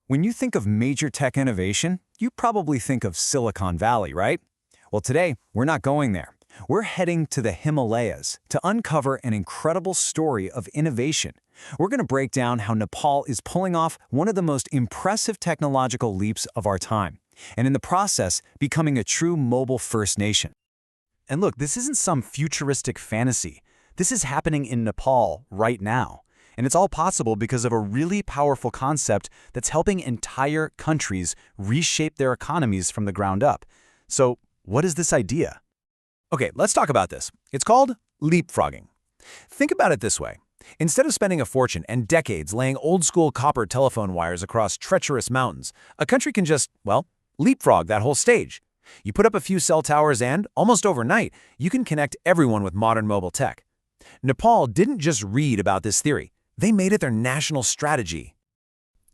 When you think of major tech innovation, you probably think of Silicon Valley, right? Well, today, we're not going there. We're heading to the Himalayas to uncover an incredible story of innovation. We're going to break down how Nepal is pulling off one of the most impressive technological leaps of our time, and in the process, becoming a true mobile-first nation. And look, this isn't some futuristic fantasy. This is happening in Nepal right now. And it's all possible because of a really powerful concept that's helping entire countries reshape their economies from the ground up. So, what is this idea? Okay, let's talk about this. It's called leapfrogging. Think about it this way. Instead of spending a fortune and decades laying old-school copper telephone wires across treacherous mountains, a country can just, well, leapfrog that whole stage. You put up a few cell towers and, almost overnight, you can connect everyone with modern mobile tech. Nepal didn't just read about this theory. They made it their national strategy.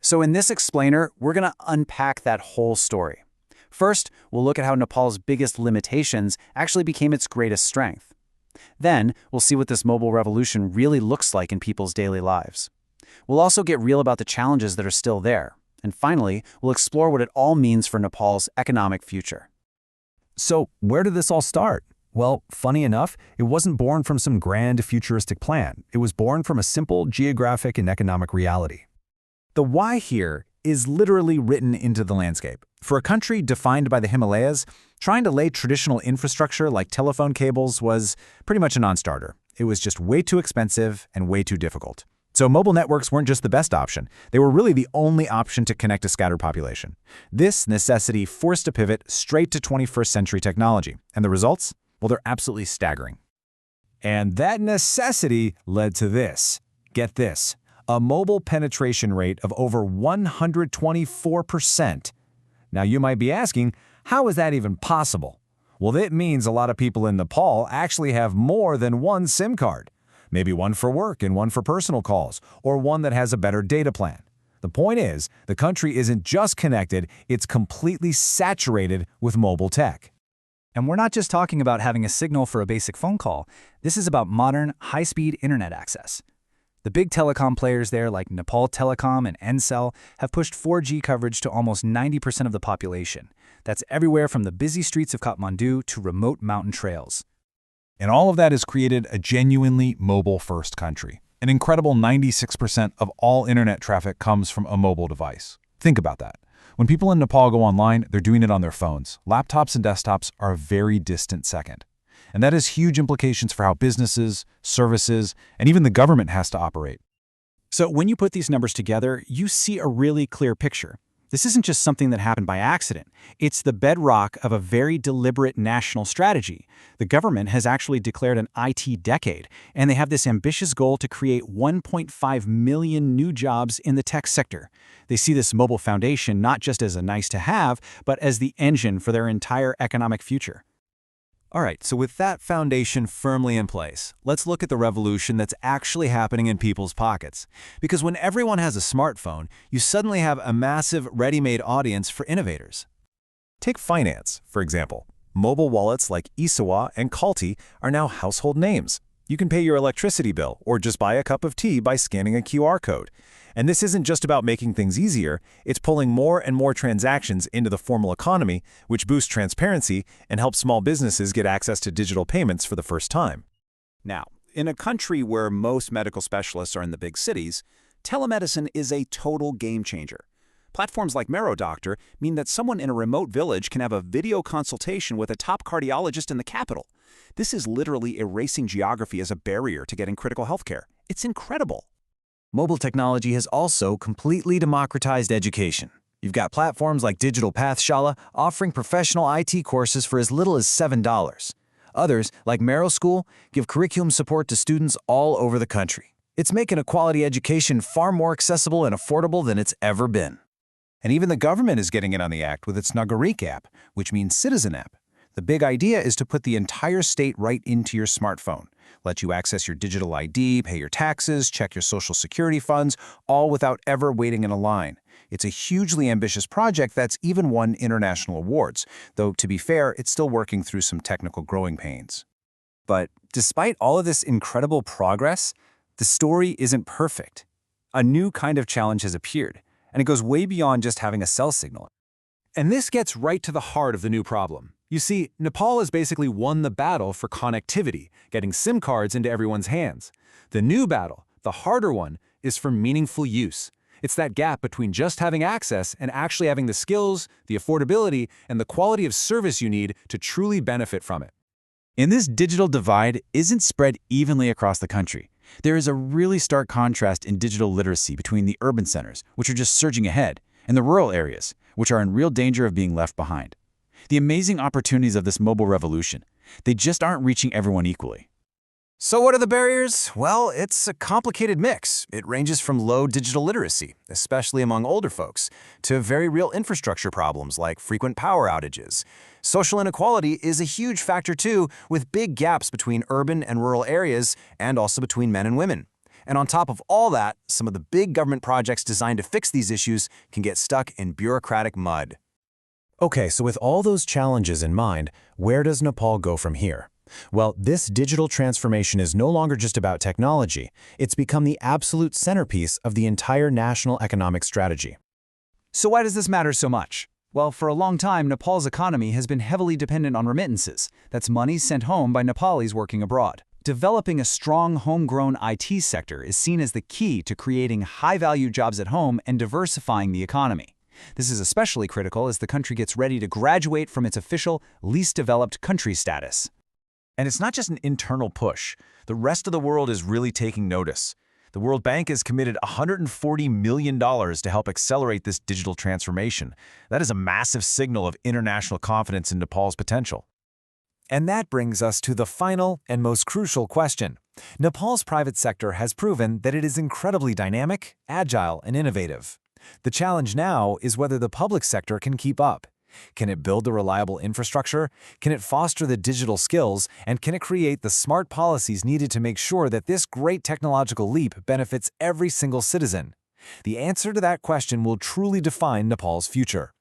So in this explainer, we're going to unpack that whole story. First, we'll look at how Nepal's biggest limitations actually became its greatest strength. Then, we'll see what this mobile revolution really looks like in people's daily lives. We'll also get real about the challenges that are still there. And finally, we'll explore what it all means for Nepal's economic future. So, where did this all start? Well, funny enough, it wasn't born from some grand futuristic plan. It was born from a simple geographic and economic reality. The why here is literally written into the landscape. For a country defined by the Himalayas, trying to lay traditional infrastructure like telephone cables was pretty much a non-starter. It was just way too expensive and way too difficult. So mobile networks weren't just the best option. They were really the only option to connect a scattered population. This necessity forced a pivot straight to 21st century technology. And the results? Well, they're absolutely staggering. And that necessity led to this. Get this. A mobile penetration rate of over 124%. Now you might be asking, how is that even possible? Well, it means a lot of people in Nepal actually have more than one SIM card. Maybe one for work and one for personal calls, or one that has a better data plan. The point is, the country isn't just connected, it's completely saturated with mobile tech. And we're not just talking about having a signal for a basic phone call. This is about modern, high-speed internet access. The big telecom players there like Nepal Telecom and Ncell have pushed 4G coverage to almost 90% of the population. That's everywhere from the busy streets of Kathmandu to remote mountain trails. And all of that has created a genuinely mobile-first country. An incredible 96% of all internet traffic comes from a mobile device. Think about that. When people in Nepal go online, they're doing it on their phones. Laptops and desktops are a very distant second. And that has huge implications for how businesses, services, and even the government has to operate. So when you put these numbers together, you see a really clear picture. This isn't just something that happened by accident. It's the bedrock of a very deliberate national strategy. The government has actually declared an IT decade, and they have this ambitious goal to create 1.5 million new jobs in the tech sector. They see this mobile foundation not just as a nice-to-have, but as the engine for their entire economic future. All right, so with that foundation firmly in place, let's look at the revolution that's actually happening in people's pockets. Because when everyone has a smartphone, you suddenly have a massive ready-made audience for innovators. Take finance, for example. Mobile wallets like eSewa and Khalti are now household names. You can pay your electricity bill or just buy a cup of tea by scanning a QR code. And this isn't just about making things easier, it's pulling more and more transactions into the formal economy, which boosts transparency and helps small businesses get access to digital payments for the first time. Now, in a country where most medical specialists are in the big cities, telemedicine is a total game changer. Platforms like Merodoctor mean that someone in a remote village can have a video consultation with a top cardiologist in the capital. This is literally erasing geography as a barrier to getting critical healthcare. It's incredible. Mobile technology has also completely democratized education. You've got platforms like digital Pathshala offering professional IT courses for as little as $7. Others, like merodoctor, give curriculum support to students all over the country. It's making a quality education far more accessible and affordable than it's ever been. And even the government is getting in on the act with its Nagarik app, which means citizen app. The big idea is to put the entire state right into your smartphone, let you access your digital ID, pay your taxes, check your social security funds, all without ever waiting in a line. It's a hugely ambitious project that's even won international awards, though to be fair, it's still working through some technical growing pains. But despite all of this incredible progress, the story isn't perfect. A new kind of challenge has appeared, and it goes way beyond just having a cell signal. And this gets right to the heart of the new problem. You see, Nepal has basically won the battle for connectivity, getting SIM cards into everyone's hands. The new battle, the harder one, is for meaningful use. It's that gap between just having access and actually having the skills, the affordability, and the quality of service you need to truly benefit from it. And this digital divide isn't spread evenly across the country. There is a really stark contrast in digital literacy between the urban centers, which are just surging ahead, and the rural areas, which are in real danger of being left behind. The amazing opportunities of this mobile revolution, they just aren't reaching everyone equally. So what are the barriers? Well, it's a complicated mix. It ranges from low digital literacy, especially among older folks, to very real infrastructure problems like frequent power outages. Social inequality is a huge factor too, with big gaps between urban and rural areas and also between men and women. And on top of all that, some of the big government projects designed to fix these issues can get stuck in bureaucratic mud. Okay, so with all those challenges in mind, where does Nepal go from here? Well, this digital transformation is no longer just about technology. It's become the absolute centerpiece of the entire national economic strategy. So why does this matter so much? Well, for a long time, Nepal's economy has been heavily dependent on remittances. That's money sent home by Nepalis working abroad. Developing a strong homegrown IT sector is seen as the key to creating high-value jobs at home and diversifying the economy. This is especially critical as the country gets ready to graduate from its official least developed country status. And it's not just an internal push. The rest of the world is really taking notice. The World Bank has committed $140 million to help accelerate this digital transformation. That is a massive signal of international confidence in Nepal's potential. And that brings us to the final and most crucial question. Nepal's private sector has proven that it is incredibly dynamic, agile, and innovative. The challenge now is whether the public sector can keep up. Can it build the reliable infrastructure? Can it foster the digital skills? And can it create the smart policies needed to make sure that this great technological leap benefits every single citizen? The answer to that question will truly define Nepal's future.